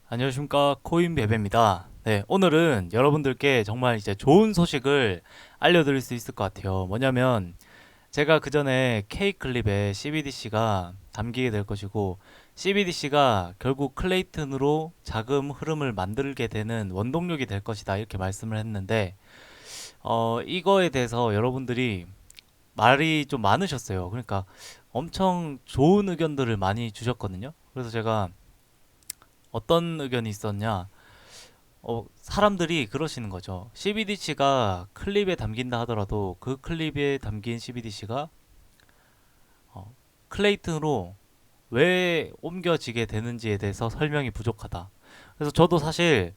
안녕하십니까, 코인베베입니다. 네, 오늘은 여러분들께 정말 이제 좋은 소식을 알려드릴 수 있을 것 같아요. 뭐냐면 제가 그 전에 K클립에 CBDC가 담기게 될 것이고, CBDC가 결국 클레이튼으로 자금 흐름을 만들게 되는 원동력이 될 것이다, 이렇게 말씀을 했는데, 이거에 대해서 여러분들이 말이 좀 많으셨어요. 그러니까 엄청 좋은 의견들을 많이 주셨거든요. 그래서 제가 어떤 의견이 있었냐, 사람들이 그러시는 거죠. CBDC가 클립에 담긴다 하더라도 그 클립에 담긴 CBDC가 클레이튼으로 왜 옮겨지게 되는지에 대해서 설명이 부족하다. 그래서 저도 사실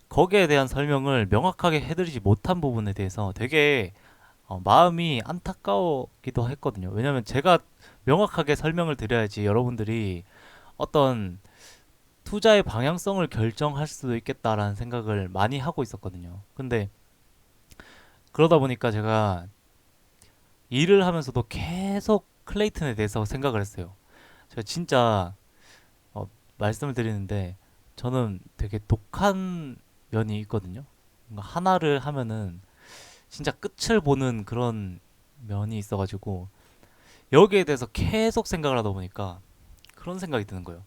거기에 대한 설명을 명확하게 해드리지 못한 부분에 대해서 되게 마음이 안타까웠기도 했거든요. 왜냐면 제가 명확하게 설명을 드려야지 여러분들이 어떤 투자의 방향성을 결정할 수도 있겠다라는 생각을 많이 하고 있었거든요. 근데 그러다 보니까 제가 일을 하면서도 계속 클레이튼에 대해서 생각을 했어요. 제가 진짜 어, 말씀을 드리는데 저는 되게 독한 면이 있거든요. 뭔가 하나를 하면은 진짜 끝을 보는 그런 면이 있어가지고 여기에 대해서 계속 생각을 하다 보니까 그런 생각이 드는 거예요.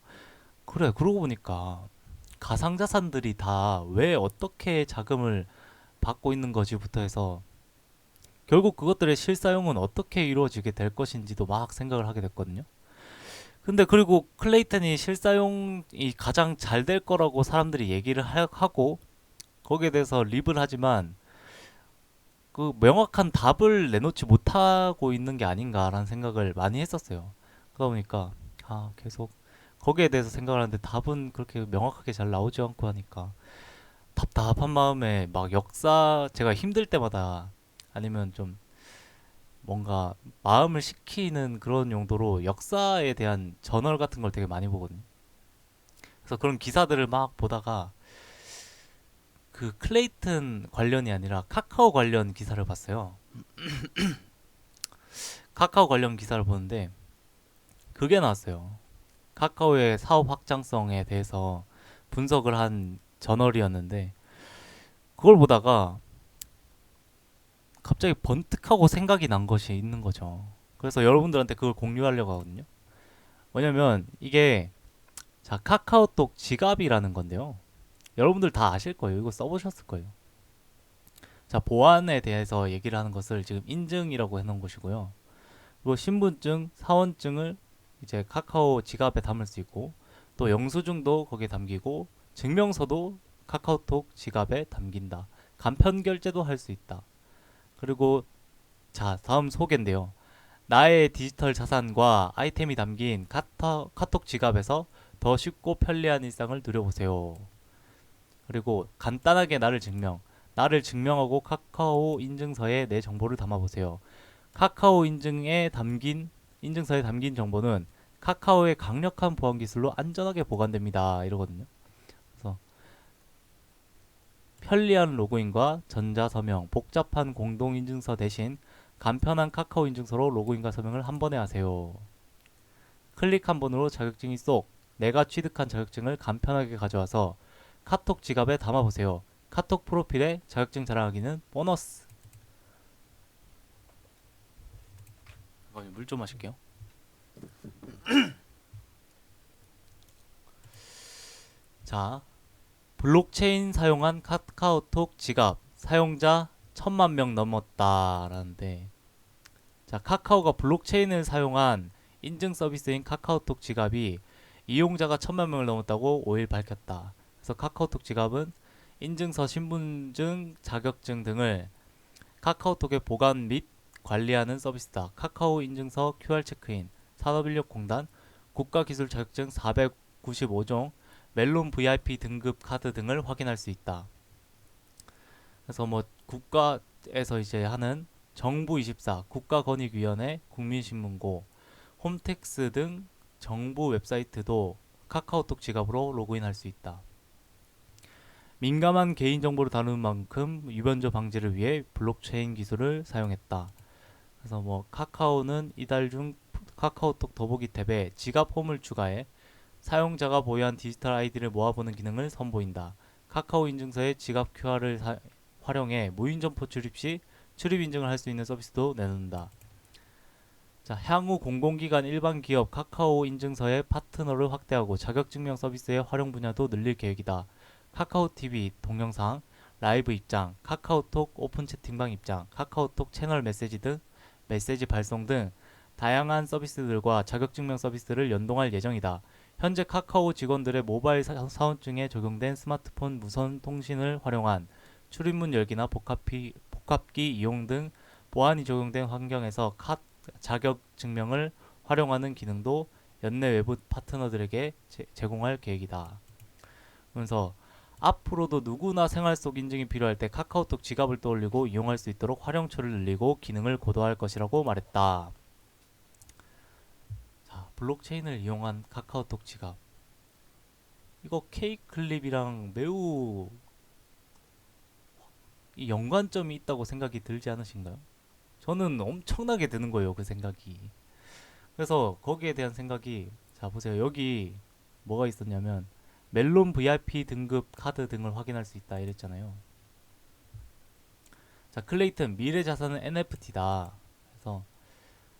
그래, 그러고 보니까 가상자산들이 다 왜 어떻게 자금을 받고 있는 거지부터 해서 결국 그것들의 실사용은 어떻게 이루어지게 될 것인지도 막 생각을 하게 됐거든요. 근데 그리고 클레이튼이 실사용이 가장 잘 될 거라고 사람들이 얘기를 하고 거기에 대해서 립을 하지만 그 명확한 답을 내놓지 못하고 있는 게 아닌가라는 생각을 많이 했었어요. 그러다 보니까 계속 거기에 대해서 생각을 하는데 답은 그렇게 명확하게 잘 나오지 않고 하니까 답답한 마음에 막 역사 제가 힘들 때마다 아니면 좀 뭔가 마음을 식히는 그런 용도로 역사에 대한 저널 같은 걸 되게 많이 보거든요. 그래서 그런 기사들을 막 보다가 그 클레이튼 관련이 아니라 카카오 관련 기사를 봤어요. 카카오 관련 기사를 보는데 그게 나왔어요. 카카오의 사업 확장성에 대해서 분석을 한 저널이었는데 그걸 보다가 갑자기 번뜩하고 생각이 난 것이 있는 거죠. 그래서 여러분들한테 그걸 공유하려고 하거든요. 뭐냐면 이게 자, 카카오톡 지갑이라는 건데요. 여러분들 다 아실 거예요. 이거 써보셨을 거예요. 자, 보안에 대해서 얘기를 하는 것을 지금 인증이라고 해놓은 것이고요. 그리고 신분증, 사원증을 이제 카카오 지갑에 담을 수 있고, 또 영수증도 거기에 담기고, 증명서도 카카오톡 지갑에 담긴다. 간편 결제도 할 수 있다. 그리고 자, 다음 소개인데요. 나의 디지털 자산과 아이템이 담긴 카톡 지갑에서 더 쉽고 편리한 일상을 누려보세요. 그리고 간단하게 나를 증명하고 카카오 인증서에 내 정보를 담아보세요. 카카오 인증서에 담긴 정보는 카카오의 강력한 보안 기술로 안전하게 보관됩니다. 이러거든요. 그래서 편리한 로그인과 전자서명, 복잡한 공동 인증서 대신 간편한 카카오 인증서로 로그인과 서명을 한 번에 하세요. 클릭 한 번으로 자격증이 쏙. 내가 취득한 자격증을 간편하게 가져와서 카톡 지갑에 담아보세요. 카톡 프로필에 자격증 자랑하기는 보너스. 물 좀 마실게요. 자, 블록체인 사용한 카카오톡 지갑 사용자 1000만 명 넘었다라는데, 자, 카카오가 블록체인을 사용한 인증 서비스인 카카오톡 지갑이 이용자가 1000만 명을 넘었다고 5일 밝혔다. 그래서 카카오톡 지갑은 인증서, 신분증, 자격증 등을 카카오톡에 보관 및 관리하는 서비스다. 카카오 인증서, QR 체크인, 산업인력공단, 국가기술 자격증 495종, 멜론 VIP 등급 카드 등을 확인할 수 있다. 그래서 뭐 국가에서 이제 하는 정부24, 국가권익위원회, 국민신문고, 홈택스 등 정부 웹사이트도 카카오톡 지갑으로 로그인할 수 있다. 민감한 개인정보를 다루는 만큼 유변조 방지를 위해 블록체인 기술을 사용했다. 그래서 뭐 카카오는 이달 중 카카오톡 더보기 탭에 지갑 홈을 추가해 사용자가 보유한 디지털 아이디를 모아보는 기능을 선보인다. 카카오 인증서의 지갑 QR을 활용해 무인점포 출입 시 출입 인증을 할 수 있는 서비스도 내놓는다. 자, 향후 공공기관 일반 기업 카카오 인증서의 파트너를 확대하고 자격증명 서비스의 활용 분야도 늘릴 계획이다. 카카오 TV 동영상, 라이브 입장, 카카오톡 오픈 채팅방 입장, 카카오톡 채널 메시지 등 메시지 발송 등 다양한 서비스들과 자격증명 서비스를 연동할 예정이다. 현재 카카오 직원들의 모바일 사원증에 적용된 스마트폰 무선 통신을 활용한 출입문 열기나 복합기 이용 등 보안이 적용된 환경에서 자격 증명을 활용하는 기능도 연내 외부 파트너들에게 제공할 계획이다. 그래서 앞으로도 누구나 생활 속 인증이 필요할 때 카카오톡 지갑을 떠올리고 이용할 수 있도록 활용처를 늘리고 기능을 고도화할 것이라고 말했다. 자, 블록체인을 이용한 카카오톡 지갑. 이거 케이크 클립이랑 매우 연관점이 있다고 생각이 들지 않으신가요? 저는 엄청나게 드는 거예요, 그 생각이. 그래서 거기에 대한 생각이, 자 보세요, 여기 뭐가 있었냐면 멜론 VIP 등급 카드 등을 확인할 수 있다 이랬잖아요. 자, 클레이튼 미래 자산은 NFT다. 그래서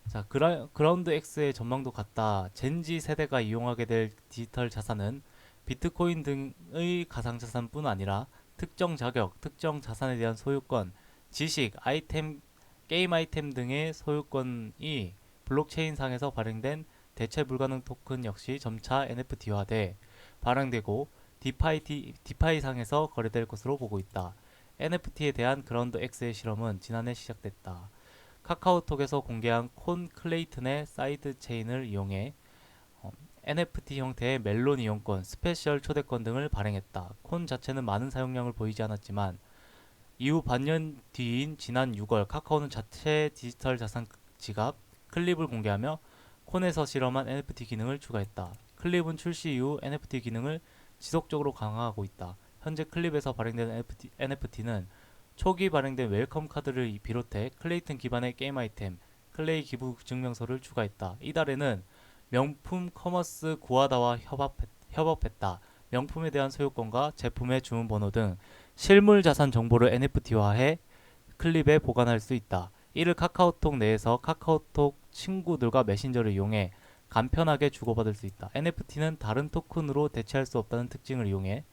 자, 그라운드 X의 전망도 같다. 젠지 세대가 이용하게 될 디지털 자산은 비트코인 등의 가상자산뿐 아니라 특정 자격, 특정 자산에 대한 소유권, 지식, 아이템, 게임 아이템 등의 소유권이 블록체인상에서 발행된 대체 불가능 토큰 역시 점차 NFT화돼 발행되고 디파이상에서 거래될 것으로 보고 있다. NFT에 대한 그라운드 X의 실험은 지난해 시작됐다. 카카오톡에서 공개한 콘 클레이튼의 사이드 체인을 이용해 NFT 형태의 멜론 이용권, 스페셜 초대권 등을 발행했다. 콘 자체는 많은 사용량을 보이지 않았지만 이후 반년 뒤인 지난 6월 카카오는 자체 디지털 자산 지갑 클립을 공개하며 콘에서 실험한 NFT 기능을 추가했다. 클립은 출시 이후 NFT 기능을 지속적으로 강화하고 있다. 현재 클립에서 발행된 NFT는 초기 발행된 웰컴 카드를 비롯해 클레이튼 기반의 게임 아이템, 클레이 기부 증명서를 추가했다. 이달에는 명품 커머스 구하다와 협업했다. 명품에 대한 소유권과 제품의 주문 번호 등 실물 자산 정보를 NFT화해 클립에 보관할 수 있다. 이를 카카오톡 내에서 카카오톡 친구들과 메신저를 이용해 간편하게 주고받을 수 있다. NFT는 다른 토큰으로 대체할 수 없다는 특징을 이용해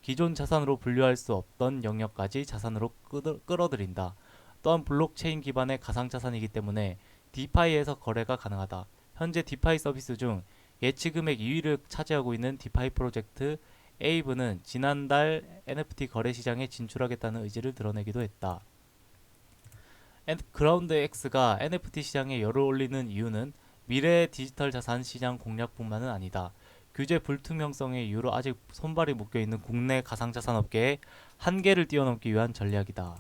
기존 자산으로 분류할 수 없던 영역까지 자산으로 끌어들인다. 또한 블록체인 기반의 가상자산이기 때문에 디파이에서 거래가 가능하다. 현재 디파이 서비스 중 예치 금액 2위를 차지하고 있는 디파이 프로젝트 에이브는 지난달 NFT 거래 시장에 진출하겠다는 의지를 드러내기도 했다. 그라운드 X가 NFT 시장에 열을 올리는 이유는 미래 디지털 자산 시장 공략뿐만은 아니다. 규제 불투명성의 이유로 아직 손발이 묶여있는 국내 가상자산 업계의 한계를 뛰어넘기 위한 전략이다.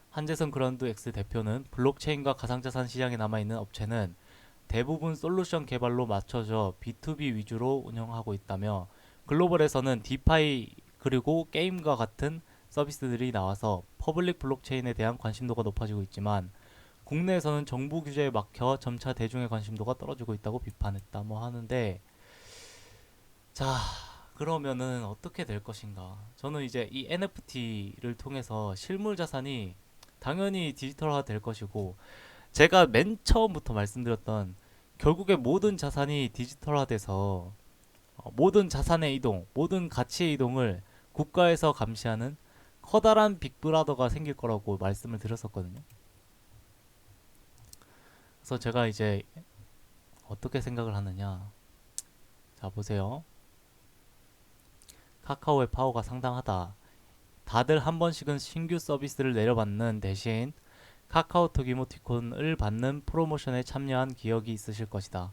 한재성 그라운드 X 대표는 블록체인과 가상자산 시장에 남아있는 업체는 대부분 솔루션 개발로 맞춰져 B2B 위주로 운영하고 있다며 글로벌에서는 디파이 그리고 게임과 같은 서비스들이 나와서 퍼블릭 블록체인에 대한 관심도가 높아지고 있지만 국내에서는 정부 규제에 막혀 점차 대중의 관심도가 떨어지고 있다고 비판했다 뭐 하는데, 자 그러면은 어떻게 될 것인가. 저는 이제 이 NFT를 통해서 실물 자산이 당연히 디지털화 될 것이고, 제가 맨 처음부터 말씀드렸던 결국에 모든 자산이 디지털화돼서 모든 자산의 이동, 모든 가치의 이동을 국가에서 감시하는 커다란 빅브라더가 생길 거라고 말씀을 드렸었거든요. 그래서 제가 이제 어떻게 생각을 하느냐. 자 보세요. 카카오의 파워가 상당하다. 다들 한 번씩은 신규 서비스를 내려받는 대신 카카오톡 이모티콘을 받는 프로모션에 참여한 기억이 있으실 것이다.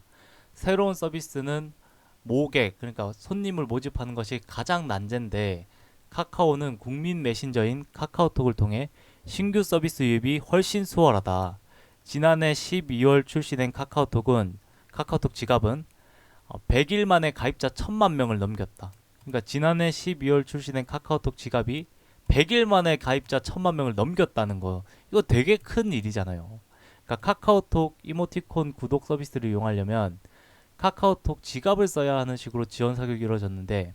새로운 서비스는 모객, 그러니까 손님을 모집하는 것이 가장 난제인데 카카오는 국민 메신저인 카카오톡을 통해 신규 서비스 유입이 훨씬 수월하다. 지난해 12월 출시된 카카오톡 지갑은 100일 만에 가입자 1000만 명을 넘겼다. 그러니까 지난해 12월 출시된 카카오톡 지갑이 100일 만에 가입자 1000만 명을 넘겼다는 거. 이거 되게 큰 일이잖아요. 그러니까 카카오톡 이모티콘 구독 서비스를 이용하려면 카카오톡 지갑을 써야 하는 식으로 지원 사격이 이루어졌는데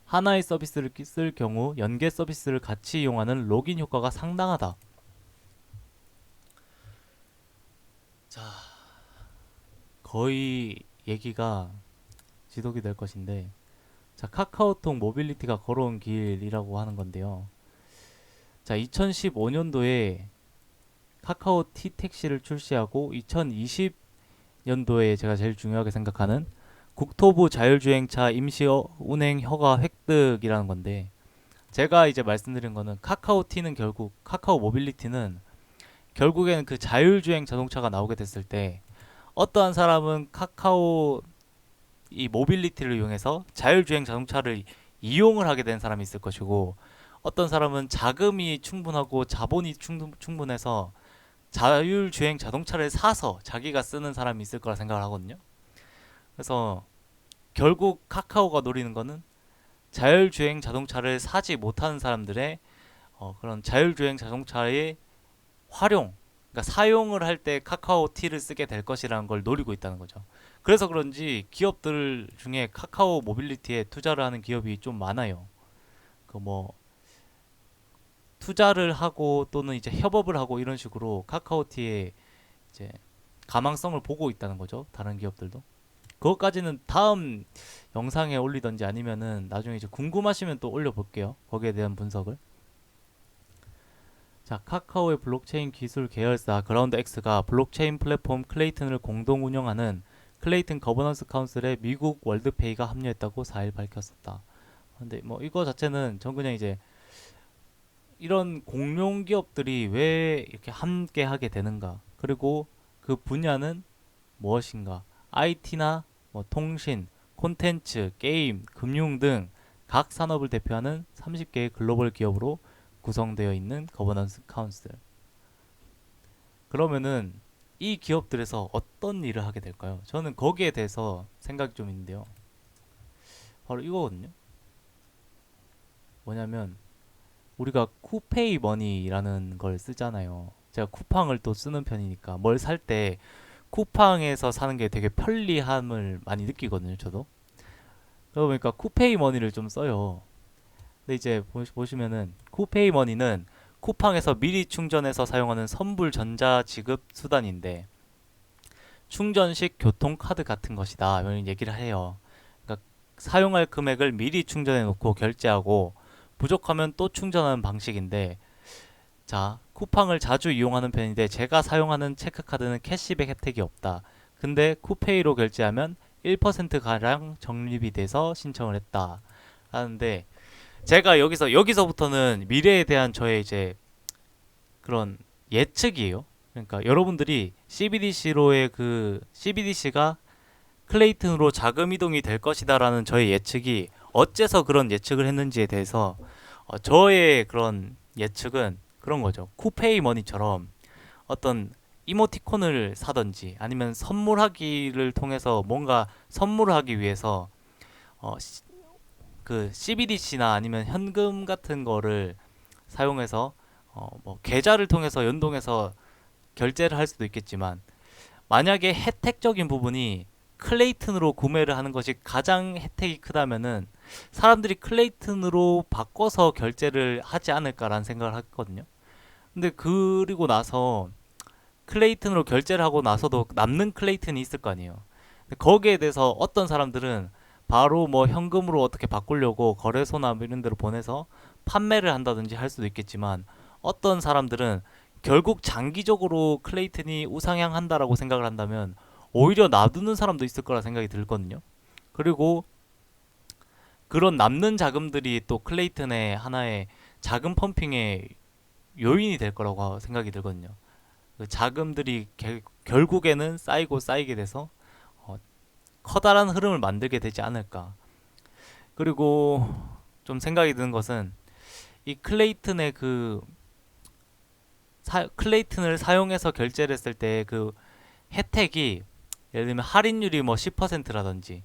하나의 서비스를 쓸 경우 연계 서비스를 같이 이용하는 로긴 효과가 상당하다. 자, 거의 얘기가 지속이 될 것인데 자, 카카오톡 모빌리티가 걸어온 길이라고 하는 건데요. 자, 2015년도에 카카오 T 택시를 출시하고 2020년도에 제가 제일 중요하게 생각하는 국토부 자율주행차 임시 운행 허가 획득이라는 건데 제가 이제 말씀드린 거는 카카오 T는 결국 카카오 모빌리티는 결국에는 그 자율주행 자동차가 나오게 됐을 때 어떠한 사람은 카카오 이 모빌리티를 이용해서 자율주행 자동차를 이용을 하게 된 사람이 있을 것이고 어떤 사람은 자금이 충분하고 자본이 충분해서 자율주행 자동차를 사서 자기가 쓰는 사람이 있을 거라 생각을 하거든요. 그래서 결국 카카오가 노리는 거는 자율주행 자동차를 사지 못하는 사람들의 그런 자율주행 자동차의 활용, 그러니까 사용을 할 때 카카오 T를 쓰게 될 것이라는 걸 노리고 있다는 거죠. 그래서 그런지 기업들 중에 카카오 모빌리티에 투자를 하는 기업이 좀 많아요. 그 뭐 투자를 하고 또는 이제 협업을 하고 이런 식으로 카카오 T에 이제 가망성을 보고 있다는 거죠. 다른 기업들도. 그것까지는 다음 영상에 올리던지 아니면은 나중에 이제 궁금하시면 또 올려볼게요. 거기에 대한 분석을. 자, 카카오의 블록체인 기술 계열사 그라운드X가 블록체인 플랫폼 클레이튼을 공동 운영하는 클레이튼 거버넌스 카운슬에 미국 월드페이가 합류했다고 4일 밝혔었다. 근데 뭐 이거 자체는 전 그냥 이제 이런 공룡 기업들이 왜 이렇게 함께 하게 되는가? 그리고 그 분야는 무엇인가? IT나 뭐 통신, 콘텐츠, 게임, 금융 등 각 산업을 대표하는 30개의 글로벌 기업으로 구성되어 있는 거버넌스 카운슬. 그러면은 이 기업들에서 어떤 일을 하게 될까요? 저는 거기에 대해서 생각이 좀 있는데요. 바로 이거거든요. 뭐냐면 우리가 쿠페이 머니라는 걸 쓰잖아요. 제가 쿠팡을 또 쓰는 편이니까 뭘 살 때 쿠팡에서 사는 게 되게 편리함을 많이 느끼거든요, 저도. 그러다 보니까 쿠페이 머니를 좀 써요. 근데 이제 보시면은 쿠페이 머니는 쿠팡에서 미리 충전해서 사용하는 선불 전자 지급 수단인데 충전식 교통카드 같은 것이다. 이런 얘기를 해요. 그러니까 사용할 금액을 미리 충전해 놓고 결제하고 부족하면 또 충전하는 방식인데 자, 쿠팡을 자주 이용하는 편인데 제가 사용하는 체크카드는 캐시백 혜택이 없다. 근데 쿠페이로 결제하면 1%가량 적립이 돼서 신청을 했다. 하는데 제가 여기서부터는 미래에 대한 저의 이제 그런 예측이에요. 그러니까 여러분들이 CBDC로의 그 CBDC가 클레이튼으로 자금 이동이 될 것이다라는 저의 예측이 어째서 그런 예측을 했는지에 대해서 저의 그런 예측은 그런 거죠. 쿠페이 머니처럼 어떤 이모티콘을 사든지 아니면 선물하기를 통해서 뭔가 선물을 하기 위해서 그 CBDC나 아니면 현금 같은 거를 사용해서 뭐 계좌를 통해서 연동해서 결제를 할 수도 있겠지만 만약에 혜택적인 부분이 클레이튼으로 구매를 하는 것이 가장 혜택이 크다면은 사람들이 클레이튼으로 바꿔서 결제를 하지 않을까라는 생각을 했거든요. 근데 그리고 나서 클레이튼으로 결제를 하고 나서도 남는 클레이튼이 있을 거 아니에요. 근데 거기에 대해서 어떤 사람들은 바로 뭐 현금으로 어떻게 바꾸려고 거래소나 뭐 이런 데로 보내서 판매를 한다든지 할 수도 있겠지만 어떤 사람들은 결국 장기적으로 클레이튼이 우상향한다라고 생각을 한다면 오히려 놔두는 사람도 있을 거라 생각이 들거든요. 그리고 그런 남는 자금들이 또 클레이튼의 하나의 자금 펌핑의 요인이 될 거라고 생각이 들거든요. 그 자금들이 결국에는 쌓이고 쌓이게 돼서 커다란 흐름을 만들게 되지 않을까. 그리고 좀 생각이 드는 것은 이 클레이튼의 그 클레이튼을 사용해서 결제를 했을 때 그 혜택이 예를 들면 할인율이 뭐 10%라든지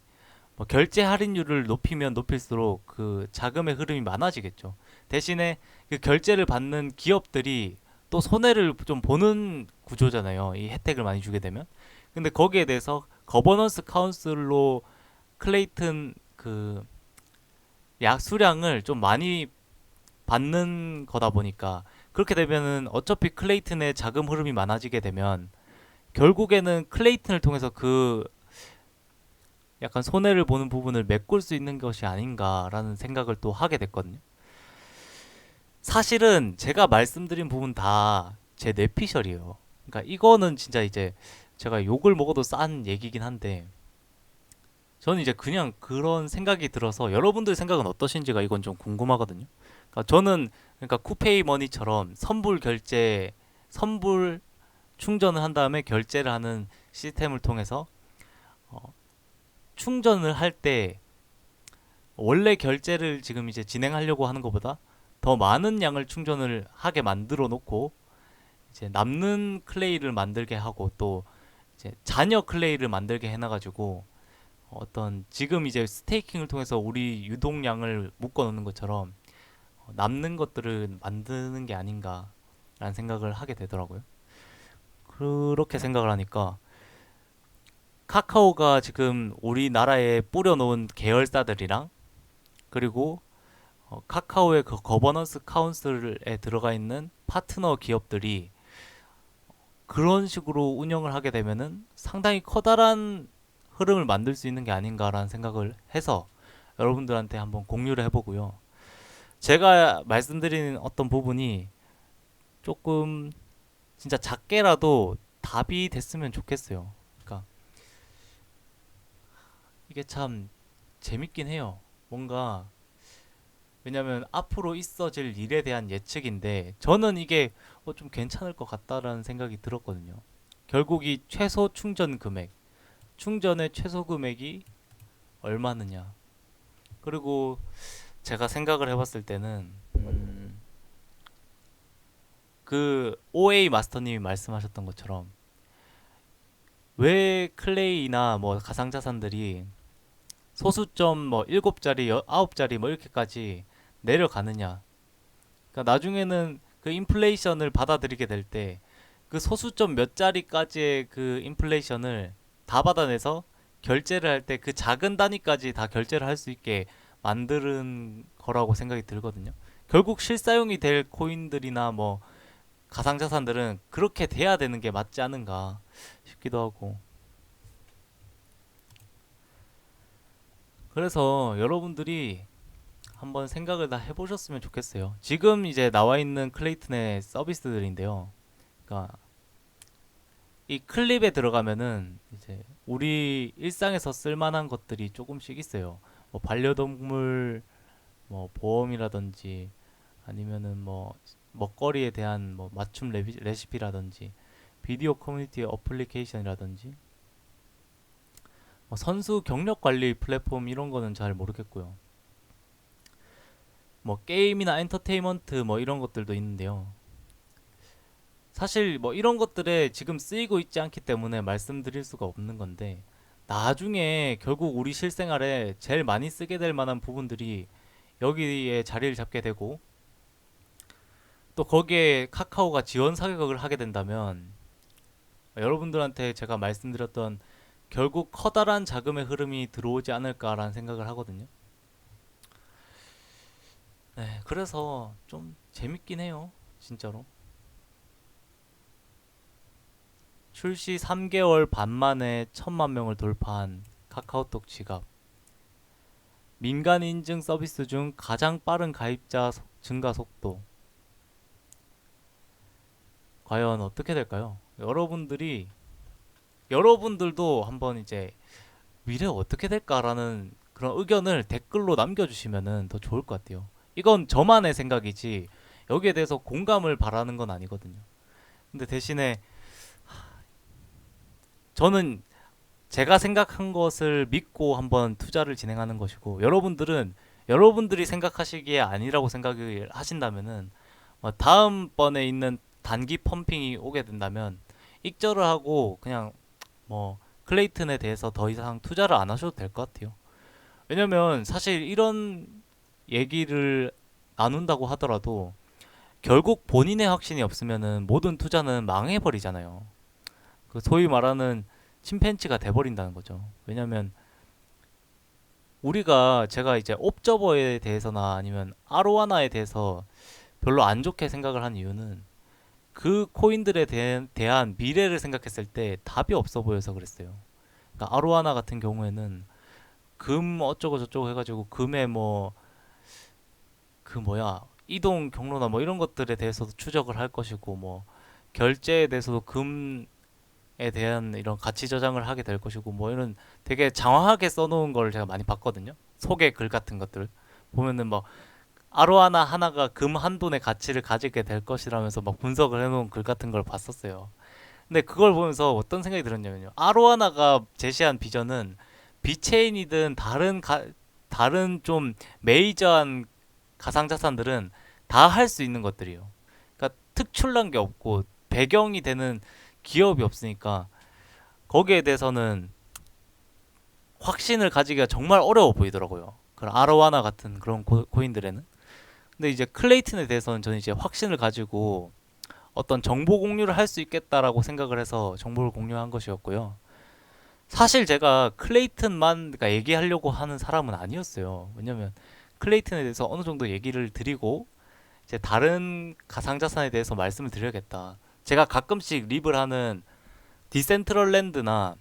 뭐 결제 할인율을 높이면 높일수록 그 자금의 흐름이 많아지겠죠. 대신에 그 결제를 받는 기업들이 또 손해를 좀 보는 구조잖아요. 이 혜택을 많이 주게 되면. 근데 거기에 대해서 거버넌스 카운슬로 클레이튼 그 약수량을 좀 많이 받는 거다 보니까, 그렇게 되면은 어차피 클레이튼의 자금 흐름이 많아지게 되면 결국에는 클레이튼을 통해서 그 약간 손해를 보는 부분을 메꿀 수 있는 것이 아닌가라는 생각을 또 하게 됐거든요. 사실은 제가 말씀드린 부분 다 제 뇌피셜이에요. 그러니까 이거는 진짜 이제 제가 욕을 먹어도 싼 얘기긴 한데, 저는 이제 그냥 그런 생각이 들어서 여러분들 생각은 어떠신지가 이건 좀 궁금하거든요. 그러니까 저는, 그러니까 쿠페이 머니처럼 선불 결제, 선불 충전을 한 다음에 결제를 하는 시스템을 통해서 어, 충전을 할 때 원래 결제를 지금 이제 진행하려고 하는 것보다 더 많은 양을 충전을 하게 만들어 놓고, 이제 남는 클레이를 만들게 하고, 또 이제 잔여 클레이를 만들게 해놔가지고 어떤 지금 이제 스테이킹을 통해서 우리 유동량을 묶어 놓는 것처럼 남는 것들을 만드는 게 아닌가라는 생각을 하게 되더라고요. 그렇게 생각을 하니까 카카오가 지금 우리나라에 뿌려놓은 계열사들이랑, 그리고 카카오의 그 거버넌스 카운슬에 들어가 있는 파트너 기업들이 그런 식으로 운영을 하게 되면은 상당히 커다란 흐름을 만들 수 있는 게 아닌가라는 생각을 해서 여러분들한테 한번 공유를 해보고요. 제가 말씀드리는 어떤 부분이 조금 진짜 작게라도 답이 됐으면 좋겠어요. 그러니까 이게 참 재밌긴 해요. 뭔가, 왜냐면 앞으로 있어질 일에 대한 예측인데 저는 이게 좀 괜찮을 것 같다라는 생각이 들었거든요. 결국 이 최소 충전 금액, 충전의 최소 금액이 얼마느냐. 그리고 제가 생각을 해봤을 때는 그 OA 마스터님이 말씀하셨던 것처럼 왜 클레이나 뭐 가상자산들이 소수점 뭐 7자리, 9자리 뭐 이렇게까지 내려가느냐. 그러니까 나중에는 그 인플레이션을 받아들이게 될 때 그 소수점 몇 자리까지의 그 인플레이션을 다 받아내서 결제를 할 때 그 작은 단위까지 다 결제를 할 수 있게 만드는 거라고 생각이 들거든요. 결국 실사용이 될 코인들이나 뭐 가상자산들은 그렇게 돼야 되는 게 맞지 않은가 싶기도 하고. 그래서 여러분들이 한번 생각을 다 해보셨으면 좋겠어요. 지금 이제 나와 있는 클레이튼의 서비스들인데요. 그러니까 이 클립에 들어가면은 이제 우리 일상에서 쓸만한 것들이 조금씩 있어요. 뭐 반려동물 뭐 보험이라든지, 아니면은 뭐 먹거리에 대한 뭐 맞춤 레시피라든지, 비디오 커뮤니티 어플리케이션이라든지, 뭐 선수 경력 관리 플랫폼 이런 거는 잘 모르겠고요. 뭐 게임이나 엔터테인먼트 뭐 이런 것들도 있는데요. 사실 뭐 이런 것들에 지금 쓰이고 있지 않기 때문에 말씀드릴 수가 없는 건데, 나중에 결국 우리 실생활에 제일 많이 쓰게 될 만한 부분들이 여기에 자리를 잡게 되고, 또 거기에 카카오가 지원 사격을 하게 된다면 여러분들한테 제가 말씀드렸던 결국 커다란 자금의 흐름이 들어오지 않을까라는 생각을 하거든요. 네, 그래서 좀 재밌긴 해요, 진짜로. 출시 3개월 반 만에 1000만 명을 돌파한 카카오톡 지갑. 민간 인증 서비스 중 가장 빠른 가입자 증가 속도. 과연 어떻게 될까요? 여러분들도 한번 이제 미래 어떻게 될까라는 그런 의견을 댓글로 남겨주시면은 더 좋을 것 같아요. 이건 저만의 생각이지 여기에 대해서 공감을 바라는 건 아니거든요. 근데 대신에 저는 제가 생각한 것을 믿고 한번 투자를 진행하는 것이고, 여러분들은 여러분들이 생각하시기에 아니라고 생각을 하신다면은 다음번에 있는 단기 펌핑이 오게 된다면 익절을 하고 그냥 뭐 클레이튼에 대해서 더 이상 투자를 안 하셔도 될 것 같아요. 왜냐면 사실 이런 얘기를 나눈다고 하더라도 결국 본인의 확신이 없으면은 모든 투자는 망해버리잖아요. 그 소위 말하는 침팬지가 돼버린다는 거죠. 왜냐면 제가 이제 옵저버에 대해서나 아니면 아로하나에 대해서 별로 안 좋게 생각을 한 이유는 그 코인들에 대한 미래를 생각했을 때 답이 없어 보여서 그랬어요. 그러니까 아로하나 같은 경우에는 금 어쩌고 저쩌고 해가지고 금의 뭐 그 뭐야 이동 경로나 뭐 이런 것들에 대해서도 추적을 할 것이고 뭐 결제에 대해서도 금에 대한 이런 가치 저장을 하게 될 것이고 뭐 이런 되게 장황하게 써놓은 걸 제가 많이 봤거든요. 소개 글 같은 것들 보면은 뭐 아로하나 하나가 금 한 돈의 가치를 가지게 될 것이라면서 막 분석을 해놓은 글 같은 걸 봤었어요. 근데 그걸 보면서 어떤 생각이 들었냐면요. 아로하나가 제시한 비전은 비체인이든 다른 좀 메이저한 가상자산들은 다 할 수 있는 것들이에요. 그러니까 특출난 게 없고 배경이 되는 기업이 없으니까 거기에 대해서는 확신을 가지기가 정말 어려워 보이더라고요. 그런 아로하나 같은 그런 코인들에는. 근데 이제 클레이튼에 대해서는 저는 이제 확신을 가지고 어떤 정보 공유를 할 수 있겠다라고 생각을 해서 정보를 공유한 것이었고요. 사실 제가 클레이튼만 그러니까 얘기하려고 하는 사람은 아니었어요. 왜냐면 클레이튼에 대해서 어느 정도 얘기를 드리고 이제 다른 가상자산에 대해서 말씀을 드려야겠다. 제가 가끔씩 립을 하는 디센트럴랜드나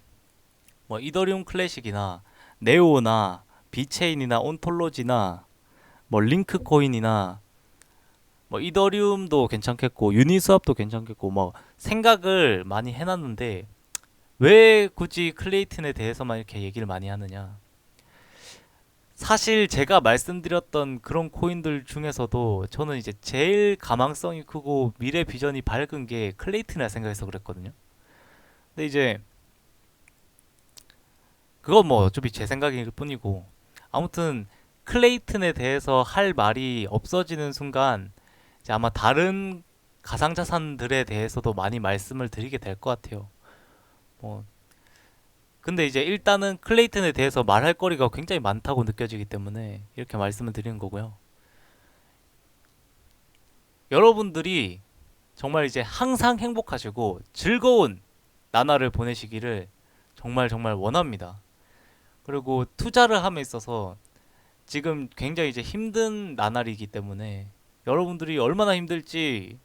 뭐 이더리움 클래식이나 네오나 비체인이나 온톨로지나 뭐 링크코인이나 뭐 이더리움도 괜찮겠고 유니스왑도 괜찮겠고 뭐 생각을 많이 해놨는데 왜 굳이 클레이튼에 대해서만 이렇게 얘기를 많이 하느냐. 사실 제가 말씀드렸던 그런 코인들 중에서도 저는 이제 제일 가망성이 크고 미래 비전이 밝은 게 클레이튼이라 생각해서 그랬거든요. 근데 이제 그건 뭐 어차피 제 생각일 뿐이고 아무튼 클레이튼에 대해서 할 말이 없어지는 순간 이제 아마 다른 가상자산들에 대해서도 많이 말씀을 드리게 될 것 같아요. 뭐 근데 이제 일단은 클레이튼에 대해서 말할 거리가 굉장히 많다고 느껴지기 때문에 이렇게 말씀을 드리는 거고요. 여러분들이 정말 이제 항상 행복하시고 즐거운 나날을 보내시기를 정말 정말 원합니다. 그리고 투자를 함에 있어서 지금 굉장히 이제 힘든 나날이기 때문에 여러분들이 얼마나 힘들지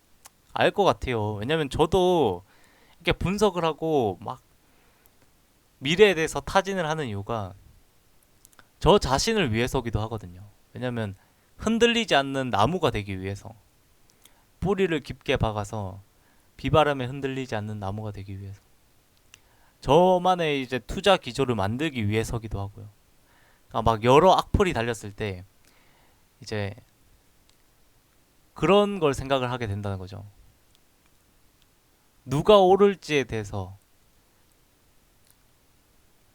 알 것 같아요. 왜냐면 저도 이렇게 분석을 하고 막 미래에 대해서 타진을 하는 이유가 저 자신을 위해서기도 하거든요. 왜냐면 흔들리지 않는 나무가 되기 위해서 뿌리를 깊게 박아서 비바람에 흔들리지 않는 나무가 되기 위해서 저만의 이제 투자 기조를 만들기 위해서기도 하고요. 그러니까 막 여러 악플이 달렸을 때 이제 그런 걸 생각을 하게 된다는 거죠. 누가 오를지에 대해서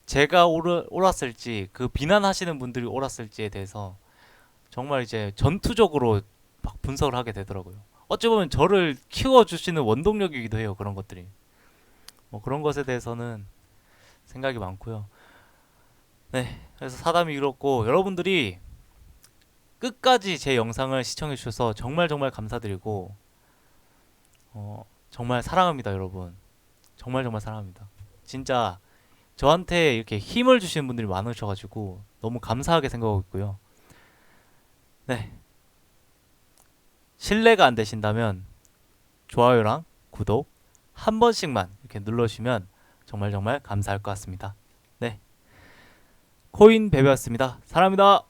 제가 옳았을지 그 비난하시는 분들이 옳았을지에 대해서 정말 이제 전투적으로 막 분석을 하게 되더라고요. 어찌 보면 저를 키워주시는 원동력이기도 해요. 그런 것들이. 뭐 그런 것에 대해서는 생각이 많고요. 네, 그래서 사담이 이렇고 여러분들이 끝까지 제 영상을 시청해 주셔서 정말 정말 감사드리고 정말 사랑합니다, 여러분. 정말 정말 사랑합니다. 진짜 저한테 이렇게 힘을 주시는 분들이 많으셔가지고 너무 감사하게 생각하고 있고요. 네, 신뢰가 안 되신다면 좋아요랑 구독 한 번씩만 이렇게 눌러주시면 정말 정말 감사할 것 같습니다. 네, 코인 베베였습니다. 사랑합니다.